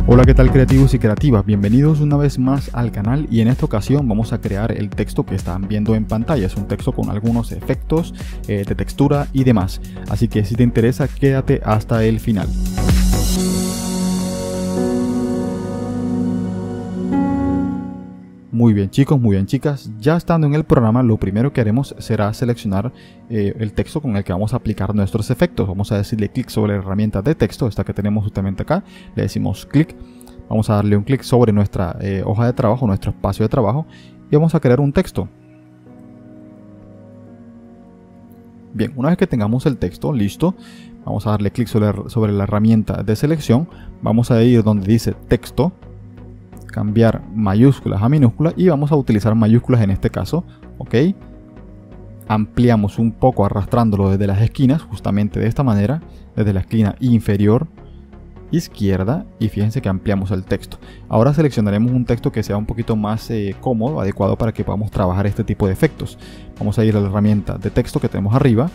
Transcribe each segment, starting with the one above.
Hola, ¿qué tal creativos y creativas? Bienvenidos una vez más al canal y en esta ocasión vamos a crear el texto que están viendo en pantalla. Es un texto con algunos efectos de textura y demás. Así que si te interesa, quédate hasta el final. Muy bien chicos, muy bien chicas, ya estando en el programa lo primero que haremos será seleccionar el texto con el que vamos a aplicar nuestros efectos. Vamos a decirle clic sobre la herramienta de texto, esta que tenemos justamente acá, le decimos clic, vamos a darle un clic sobre nuestra hoja de trabajo, nuestro espacio de trabajo y vamos a crear un texto. Bien, una vez que tengamos el texto listo, vamos a darle clic sobre la herramienta de selección, vamos a ir donde dice texto, cambiar mayúsculas a minúsculas y vamos a utilizar mayúsculas en este caso, ok. Ampliamos un poco arrastrándolo desde las esquinas, justamente de esta manera, desde la esquina inferior izquierda, y fíjense que ampliamos el texto. Ahora seleccionaremos un texto que sea un poquito más cómodo, adecuado para que podamos trabajar este tipo de efectos. Vamos a ir a la herramienta de texto que tenemos arriba,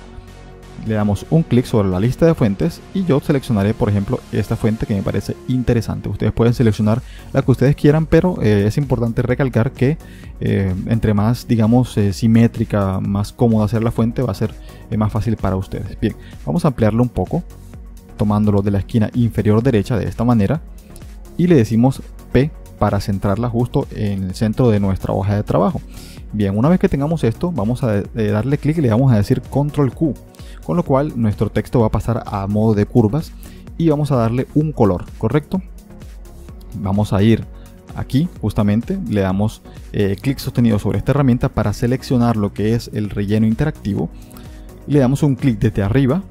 le damos un clic sobre la lista de fuentes y yo seleccionaré, por ejemplo, esta fuente que me parece interesante. Ustedes pueden seleccionar la que ustedes quieran, pero es importante recalcar que entre más, digamos, simétrica, más cómoda sea la fuente, va a ser más fácil para ustedes. Bien, vamos a ampliarlo un poco, tomándolo de la esquina inferior derecha de esta manera y le decimos P para centrarla justo en el centro de nuestra hoja de trabajo. Bien, una vez que tengamos esto, vamos a darle clic y le vamos a decir Control Q. Con lo cual nuestro texto va a pasar a modo de curvas y vamos a darle un color, ¿correcto? Vamos a ir aquí justamente, le damos clic sostenido sobre esta herramienta para seleccionar lo que es el relleno interactivo. Le damos un clic desde arriba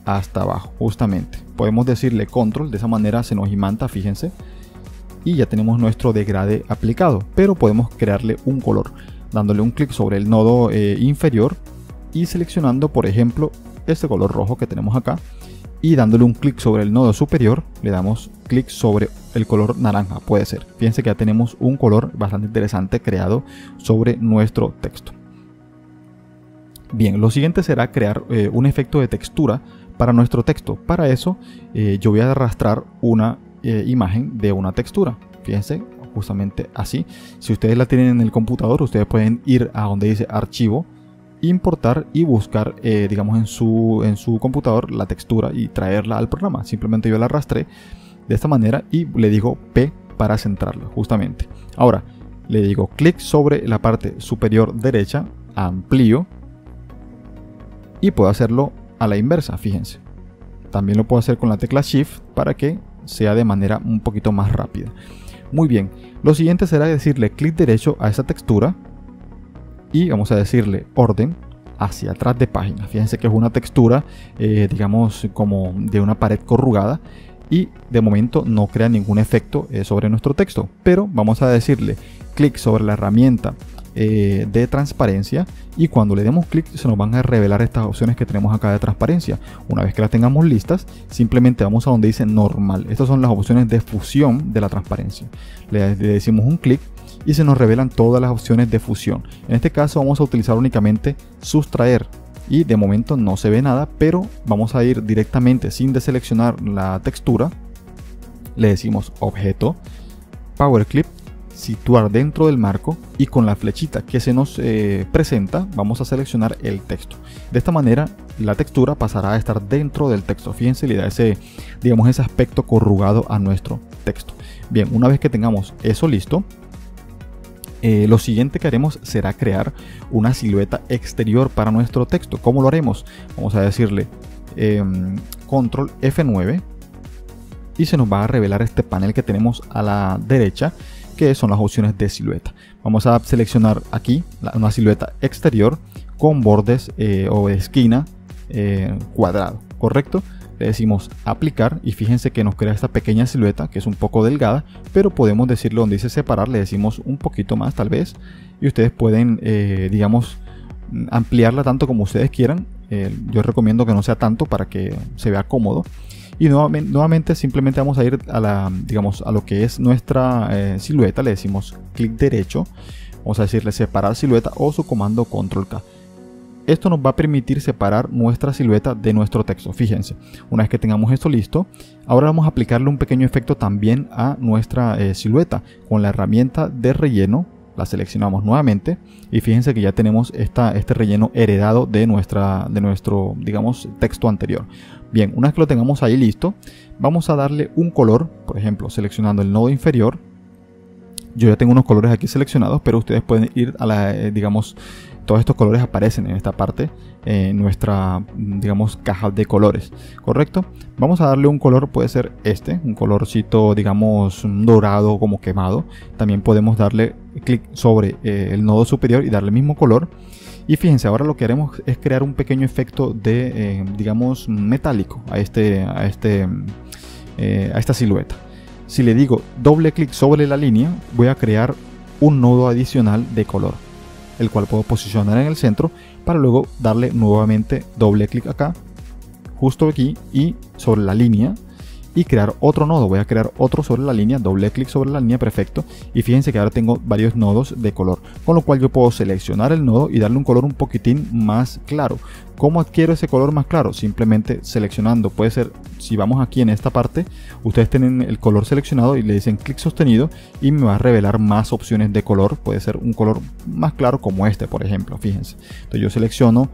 hasta abajo, justamente. Podemos decirle control, de esa manera se nos imanta, fíjense. Y ya tenemos nuestro degradé aplicado, pero podemos crearle un color, dándole un clic sobre el nodo inferior y seleccionando, por ejemplo, este color rojo que tenemos acá y dándole un clic sobre el nodo superior le damos clic sobre el color naranja, puede ser. Fíjense que ya tenemos un color bastante interesante creado sobre nuestro texto. Bien, lo siguiente será crear un efecto de textura para nuestro texto. Para eso yo voy a arrastrar una imagen de una textura. Fíjense, justamente así. Si ustedes la tienen en el computador, ustedes pueden ir a donde dice archivo, importar y buscar digamos en su computador la textura y traerla al programa. Simplemente yo la arrastré de esta manera y le digo P para centrarla justamente. Ahora le digo clic sobre la parte superior derecha, amplío y puedo hacerlo a la inversa, fíjense. También lo puedo hacer con la tecla Shift para que sea de manera un poquito más rápida. Muy bien, lo siguiente será decirle clic derecho a esa textura y vamos a decirle orden hacia atrás de página. Fíjense que es una textura digamos como de una pared corrugada y de momento no crea ningún efecto sobre nuestro texto, pero vamos a decirle clic sobre la herramienta de transparencia y cuando le demos clic se nos van a revelar estas opciones que tenemos acá de transparencia. Una vez que las tengamos listas, simplemente vamos a donde dice normal. Estas son las opciones de fusión de la transparencia. Le decimos un clic y se nos revelan todas las opciones de fusión. En este caso vamos a utilizar únicamente sustraer y de momento no se ve nada, pero vamos a ir directamente sin deseleccionar la textura. Le decimos objeto, power clip, situar dentro del marco y con la flechita que se nos presenta vamos a seleccionar el texto. De esta manera la textura pasará a estar dentro del texto. Fíjense, le da ese, digamos, ese aspecto corrugado a nuestro texto. Bien, una vez que tengamos eso listo, lo siguiente que haremos será crear una silueta exterior para nuestro texto. ¿Cómo lo haremos? Vamos a decirle control F9 y se nos va a revelar este panel que tenemos a la derecha, que son las opciones de silueta. Vamos a seleccionar aquí una silueta exterior con bordes o de esquina cuadrado, ¿correcto? Le decimos aplicar y fíjense que nos crea esta pequeña silueta que es un poco delgada, pero podemos decirle donde dice separar, le decimos un poquito más tal vez y ustedes pueden digamos ampliarla tanto como ustedes quieran. Yo recomiendo que no sea tanto para que se vea cómodo y nuevamente simplemente vamos a ir a digamos a lo que es nuestra silueta. Le decimos clic derecho, vamos a decirle separar silueta o su comando control K. esto nos va a permitir separar nuestra silueta de nuestro texto. Fíjense, una vez que tengamos esto listo, ahora vamos a aplicarle un pequeño efecto también a nuestra silueta. Con la herramienta de relleno, la seleccionamos nuevamente y fíjense que ya tenemos este relleno heredado de nuestro, digamos, texto anterior. Bien, una vez que lo tengamos ahí listo, vamos a darle un color, por ejemplo, seleccionando el nodo inferior. Yo ya tengo unos colores aquí seleccionados, pero ustedes pueden ir a la, digamos, todos estos colores aparecen en esta parte, en nuestra, digamos, caja de colores, ¿correcto? Vamos a darle un color, puede ser un colorcito, digamos, dorado como quemado. También podemos darle clic sobre el nodo superior y darle el mismo color. Y fíjense, ahora lo que haremos es crear un pequeño efecto de, digamos, metálico a esta silueta. Si le digo doble clic sobre la línea, voy a crear un nodo adicional de color, el cual puedo posicionar en el centro para luego darle nuevamente doble clic acá, justo aquí y sobre la línea, y crear otro nodo. Voy a crear otro sobre la línea, doble clic sobre la línea, perfecto. Y fíjense que ahora tengo varios nodos de color, con lo cual yo puedo seleccionar el nodo y darle un color un poquitín más claro. ¿Cómo adquiero ese color más claro? Simplemente seleccionando. Puede ser, si vamos aquí en esta parte, ustedes tienen el color seleccionado y le dicen clic sostenido y me va a revelar más opciones de color. Puede ser un color más claro como este, por ejemplo, fíjense. Entonces yo selecciono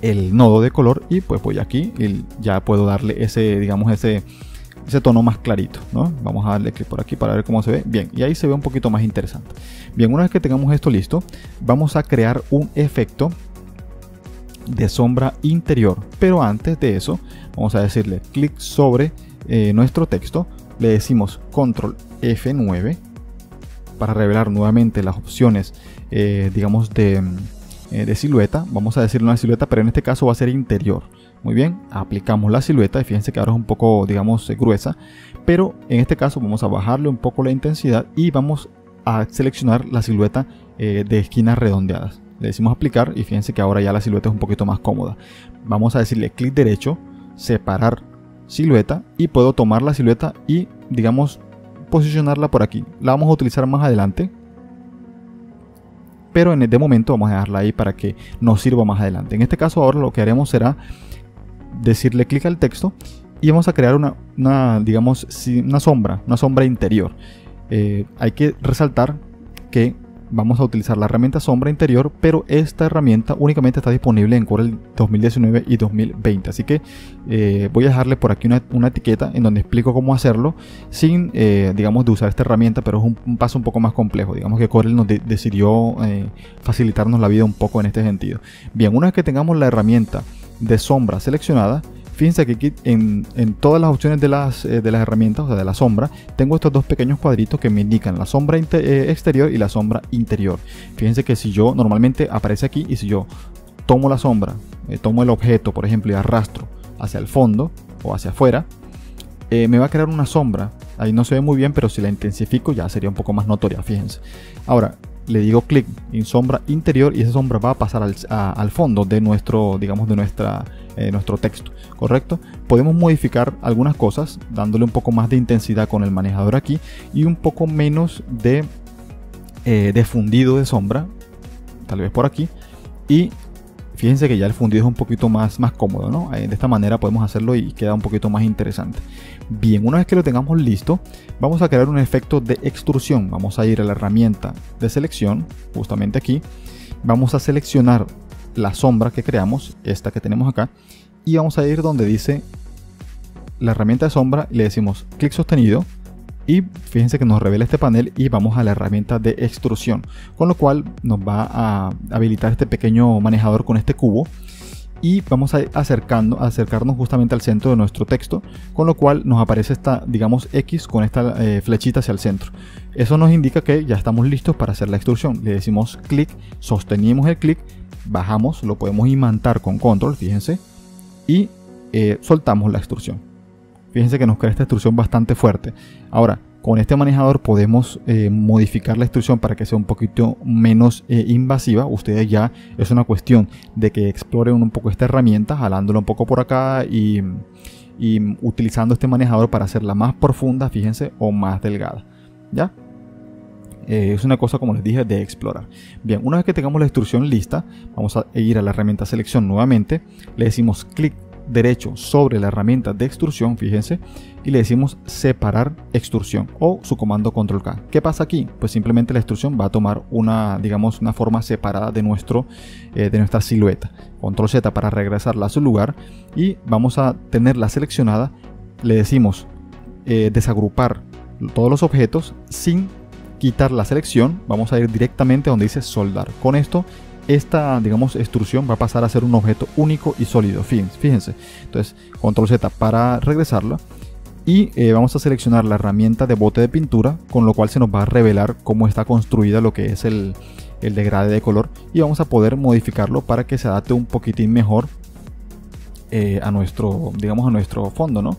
el nodo de color y pues voy aquí y ya puedo darle ese, digamos, ese tono más clarito, ¿no? Vamos a darle clic por aquí para ver cómo se ve. Bien, y ahí se ve un poquito más interesante. Bien, una vez que tengamos esto listo, vamos a crear un efecto de sombra interior, pero antes de eso vamos a decirle clic sobre nuestro texto, le decimos control F9 para revelar nuevamente las opciones, digamos, de silueta. Vamos a decirle una silueta, pero en este caso va a ser interior. Muy bien, aplicamos la silueta y fíjense que ahora es un poco, digamos, gruesa, pero en este caso vamos a bajarle un poco la intensidad y vamos a seleccionar la silueta de esquinas redondeadas. Le decimos aplicar y fíjense que ahora ya la silueta es un poquito más cómoda. Vamos a decirle clic derecho, separar silueta, y puedo tomar la silueta y, digamos, posicionarla por aquí. La vamos a utilizar más adelante, pero de momento vamos a dejarla ahí para que nos sirva más adelante. En este caso ahora lo que haremos será decirle clic al texto y vamos a crear digamos, una sombra interior. Hay que resaltar que vamos a utilizar la herramienta sombra interior, pero esta herramienta únicamente está disponible en Corel 2019 y 2020. Así que voy a dejarle por aquí una etiqueta en donde explico cómo hacerlo sin, digamos, de usar esta herramienta, pero es un paso un poco más complejo. Digamos que Corel nos decidió facilitarnos la vida un poco en este sentido. Bien, una vez que tengamos la herramienta de sombra seleccionada, fíjense que aquí en todas las opciones de las herramientas, o sea, de la sombra, tengo estos dos pequeños cuadritos que me indican la sombra exterior y la sombra interior. Fíjense que si yo normalmente aparece aquí, y si yo tomo la sombra, tomo el objeto, por ejemplo, y arrastro hacia el fondo o hacia afuera, me va a crear una sombra. Ahí no se ve muy bien, pero si la intensifico ya sería un poco más notoria, fíjense. Ahora le digo clic en sombra interior y esa sombra va a pasar al fondo de nuestro, digamos, de nuestro texto, ¿correcto? Podemos modificar algunas cosas dándole un poco más de intensidad con el manejador aquí y un poco menos de fundido de sombra, tal vez por aquí, y fíjense que ya el fundido es un poquito más cómodo, ¿no? De esta manera podemos hacerlo y queda un poquito más interesante. Bien, una vez que lo tengamos listo, vamos a crear un efecto de extrusión. Vamos a ir a la herramienta de selección, justamente aquí. Vamos a seleccionar la sombra que creamos, esta que tenemos acá, y vamos a ir donde dice la herramienta de sombra, le decimos clic sostenido, y fíjense que nos revela este panel y vamos a la herramienta de extrusión, con lo cual nos va a habilitar este pequeño manejador con este cubo y vamos a acercarnos justamente al centro de nuestro texto, con lo cual nos aparece esta, digamos, X con esta flechita hacia el centro. Eso nos indica que ya estamos listos para hacer la extrusión. Le decimos clic, sostenemos el clic, bajamos, lo podemos imantar con control, fíjense, y soltamos la extrusión. Fíjense que nos crea esta extrusión bastante fuerte. Ahora, con este manejador podemos modificar la extrusión para que sea un poquito menos invasiva. Ustedes ya es una cuestión de que exploren un poco esta herramienta, jalándola un poco por acá y utilizando este manejador para hacerla más profunda, fíjense, o más delgada. ¿Ya? Es una cosa, como les dije, de explorar. Bien, una vez que tengamos la extrusión lista, vamos a ir a la herramienta selección nuevamente. Le decimos clic derecho sobre la herramienta de extrusión, fíjense, y le decimos separar extrusión o su comando control K. ¿Qué pasa aquí? Pues simplemente la extrusión va a tomar una, digamos, una forma separada de nuestra silueta. Control Z para regresarla a su lugar y vamos a tenerla seleccionada. Le decimos desagrupar todos los objetos sin quitar la selección. Vamos a ir directamente donde dice soldar. Con esto, esta, digamos, extrusión va a pasar a ser un objeto único y sólido. Fíjense. Entonces, control Z para regresarla. Y vamos a seleccionar la herramienta de bote de pintura, con lo cual se nos va a revelar cómo está construida lo que es el degrade de color. Y vamos a poder modificarlo para que se adapte un poquitín mejor a nuestro, digamos, a nuestro fondo, ¿no?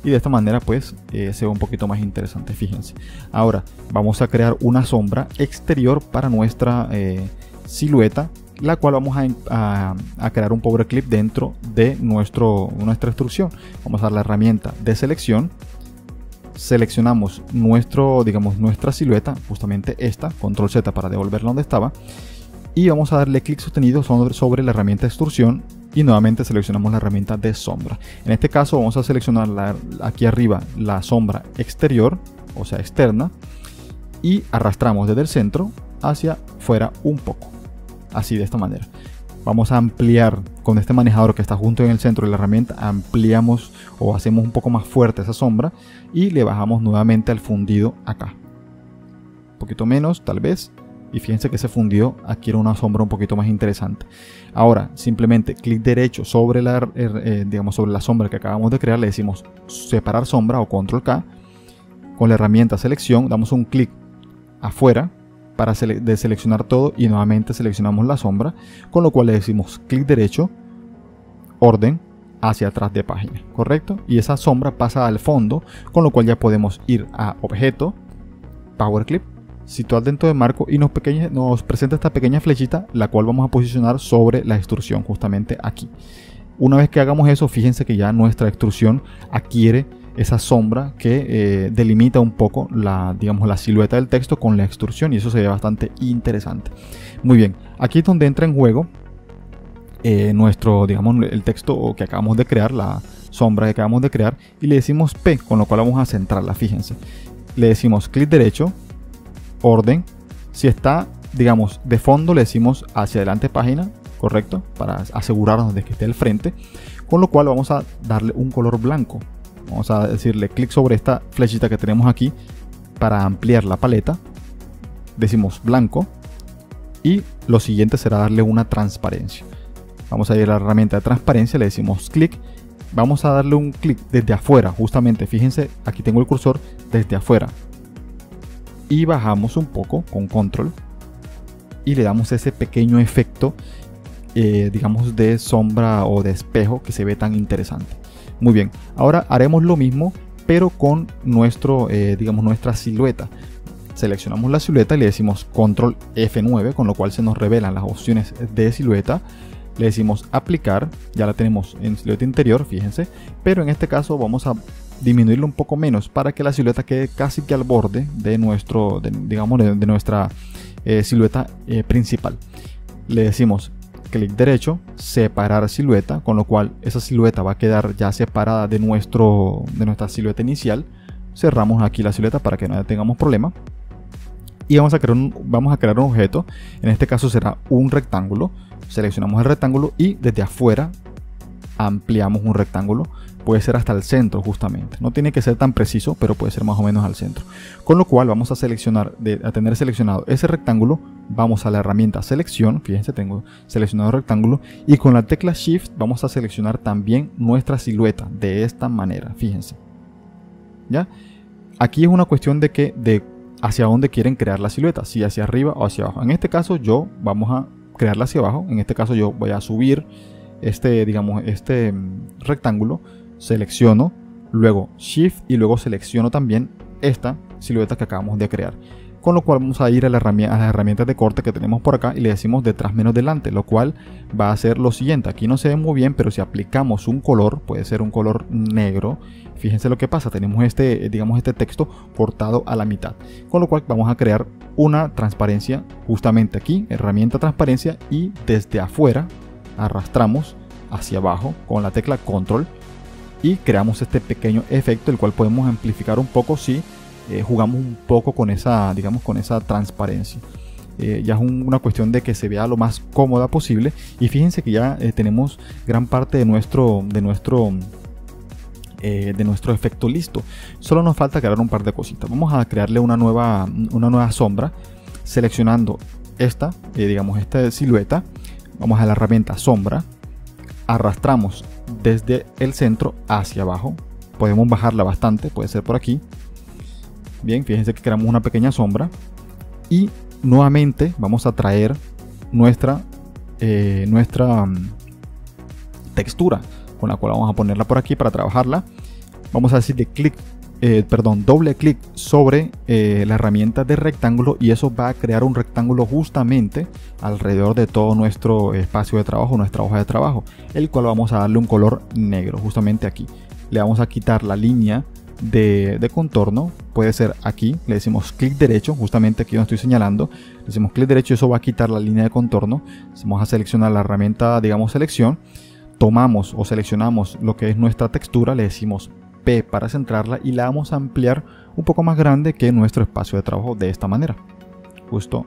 Y de esta manera pues se ve un poquito más interesante, fíjense. Ahora vamos a crear una sombra exterior para nuestra silueta, la cual vamos a crear un power clip dentro de nuestra extrusión. Vamos a dar la herramienta de selección, seleccionamos nuestra silueta, justamente esta, control Z para devolverla donde estaba, y vamos a darle clic sostenido sobre la herramienta de extrusión y nuevamente seleccionamos la herramienta de sombra. En este caso vamos a seleccionar aquí arriba la sombra exterior, o sea externa, y arrastramos desde el centro hacia fuera un poco, así de esta manera. Vamos a ampliar con este manejador que está junto en el centro de la herramienta, ampliamos o hacemos un poco más fuerte esa sombra y le bajamos nuevamente al fundido acá, un poquito menos tal vez. Y fíjense que ese fundido adquiere una sombra un poquito más interesante. Ahora simplemente clic derecho sobre sobre la sombra que acabamos de crear, le decimos separar sombra o control K. Con la herramienta selección damos un clic afuera para deseleccionar todo y nuevamente seleccionamos la sombra, con lo cual le decimos clic derecho, orden, hacia atrás de página, ¿correcto? Y esa sombra pasa al fondo, con lo cual ya podemos ir a objeto, power clip, situar dentro de marco y nos presenta esta pequeña flechita, la cual vamos a posicionar sobre la extrusión, justamente aquí. Una vez que hagamos eso, fíjense que ya nuestra extrusión adquiere esa sombra que delimita un poco la silueta del texto con la extrusión, y eso se ve bastante interesante. Muy bien, aquí es donde entra en juego el texto que acabamos de crear, la sombra que acabamos de crear, y le decimos P, con lo cual vamos a centrarla, fíjense. Le decimos clic derecho, orden, si está, digamos, de fondo le decimos hacia adelante página, correcto, para asegurarnos de que esté al frente, con lo cual vamos a darle un color blanco. Vamos a decirle clic sobre esta flechita que tenemos aquí para ampliar la paleta, decimos blanco, y lo siguiente será darle una transparencia. Vamos a ir a la herramienta de transparencia, le decimos clic, vamos a darle un clic desde afuera, justamente, fíjense, aquí tengo el cursor desde afuera, y bajamos un poco con control y le damos ese pequeño efecto digamos de sombra o de espejo que se ve tan interesante. Muy bien, ahora haremos lo mismo pero con nuestra silueta. Seleccionamos la silueta y le decimos control F9, con lo cual se nos revelan las opciones de silueta. Le decimos aplicar, ya la tenemos en silueta interior, fíjense, pero en este caso vamos a disminuirlo un poco menos para que la silueta quede casi que al borde de nuestra silueta principal. Le decimos clic derecho, separar silueta, con lo cual esa silueta va a quedar ya separada de nuestra silueta inicial. Cerramos aquí la silueta para que no tengamos problema. Y vamos a crear un objeto, en este caso será un rectángulo. Seleccionamos el rectángulo y desde afuera ampliamos un rectángulo, puede ser hasta el centro justamente, no tiene que ser tan preciso, pero puede ser más o menos al centro, con lo cual vamos a tener seleccionado ese rectángulo, vamos a la herramienta selección, fíjense tengo seleccionado el rectángulo y con la tecla shift vamos a seleccionar también nuestra silueta de esta manera, fíjense, ¿ya? Aquí es una cuestión de hacia dónde quieren crear la silueta, si hacia arriba o hacia abajo. En este caso vamos a crearla hacia abajo, en este caso yo voy a subir este rectángulo, selecciono, luego shift y luego selecciono también esta silueta que acabamos de crear, con lo cual vamos a ir a las herramientas de corte que tenemos por acá y le decimos detrás menos delante, lo cual va a hacer lo siguiente. Aquí no se ve muy bien, pero si aplicamos un color, puede ser un color negro, fíjense lo que pasa, tenemos digamos, este texto cortado a la mitad, con lo cual vamos a crear una transparencia justamente aquí, herramienta transparencia, y desde afuera arrastramos hacia abajo con la tecla control y creamos este pequeño efecto, el cual podemos amplificar un poco si jugamos un poco con esa, digamos, con esa transparencia. Ya es una cuestión de que se vea lo más cómoda posible, y fíjense que ya tenemos gran parte de nuestro efecto listo. Solo nos falta crear un par de cositas. Vamos a crearle una nueva sombra seleccionando esta, digamos, esta silueta. Vamos a la herramienta sombra, arrastramos desde el centro hacia abajo, podemos bajarla bastante, puede ser por aquí. Bien, fíjense que creamos una pequeña sombra y nuevamente vamos a traer nuestra textura, con la cual vamos a ponerla por aquí para trabajarla. Vamos a decirle doble clic sobre la herramienta de rectángulo, y eso va a crear un rectángulo justamente alrededor de todo nuestro espacio de trabajo, nuestra hoja de trabajo, el cual vamos a darle un color negro justamente aquí. Le vamos a quitar la línea de contorno, puede ser aquí, le decimos clic derecho, justamente aquí donde estoy señalando, le decimos clic derecho y eso va a quitar la línea de contorno. Vamos a seleccionar la herramienta, digamos, selección, tomamos o seleccionamos lo que es nuestra textura, le decimos P para centrarla y la vamos a ampliar un poco más grande que nuestro espacio de trabajo, de esta manera, justo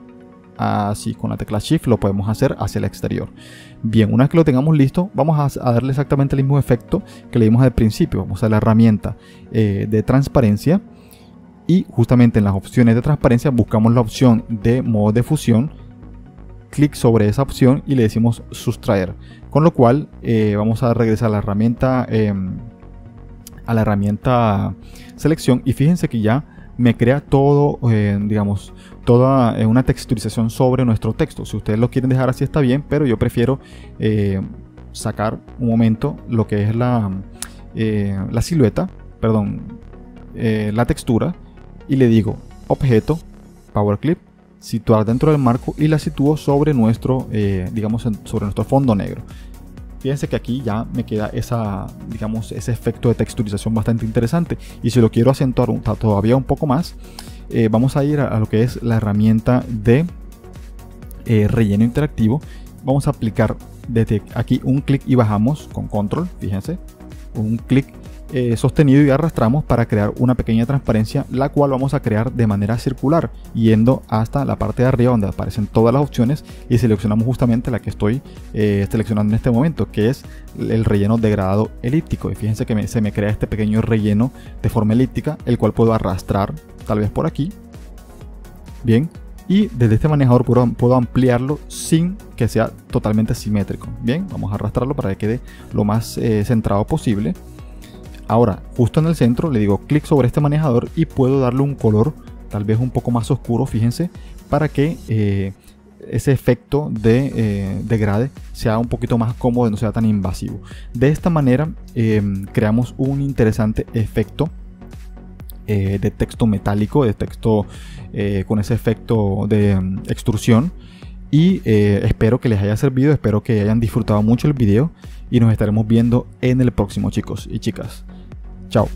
así. Con la tecla Shift lo podemos hacer hacia el exterior. Bien, una vez que lo tengamos listo, vamos a darle exactamente el mismo efecto que le dimos al principio. Vamos a la herramienta de transparencia y justamente en las opciones de transparencia buscamos la opción de modo de fusión, clic sobre esa opción y le decimos sustraer, con lo cual vamos a regresar a la herramienta selección, y fíjense que ya me crea todo, digamos, toda una texturización sobre nuestro texto. Si ustedes lo quieren dejar así está bien, pero yo prefiero sacar un momento lo que es la silueta, la textura, y le digo objeto, power clip, situar dentro del marco, y la sitúo sobre nuestro, digamos, sobre nuestro fondo negro. Fíjense que aquí ya me queda ese efecto de texturización bastante interesante, y si lo quiero acentuar todavía un poco más, vamos a ir a lo que es la herramienta de relleno interactivo. Vamos a aplicar desde aquí un clic y bajamos con control, fíjense, un clic sostenido y arrastramos para crear una pequeña transparencia, la cual vamos a crear de manera circular, yendo hasta la parte de arriba donde aparecen todas las opciones, y seleccionamos justamente la que estoy seleccionando en este momento, que es el relleno degradado elíptico. Y fíjense que se me crea este pequeño relleno de forma elíptica, el cual puedo arrastrar tal vez por aquí. Bien, y desde este manejador puedo ampliarlo sin que sea totalmente simétrico. Bien, vamos a arrastrarlo para que quede lo más centrado posible. Ahora, justo en el centro le digo clic sobre este manejador y puedo darle un color tal vez un poco más oscuro, fíjense, para que ese efecto de degrade sea un poquito más cómodo y no sea tan invasivo. De esta manera creamos un interesante efecto de texto metálico, de texto con ese efecto de extrusión. Y espero que les haya servido, espero que hayan disfrutado mucho el video, y nos estaremos viendo en el próximo, chicos y chicas. Chao.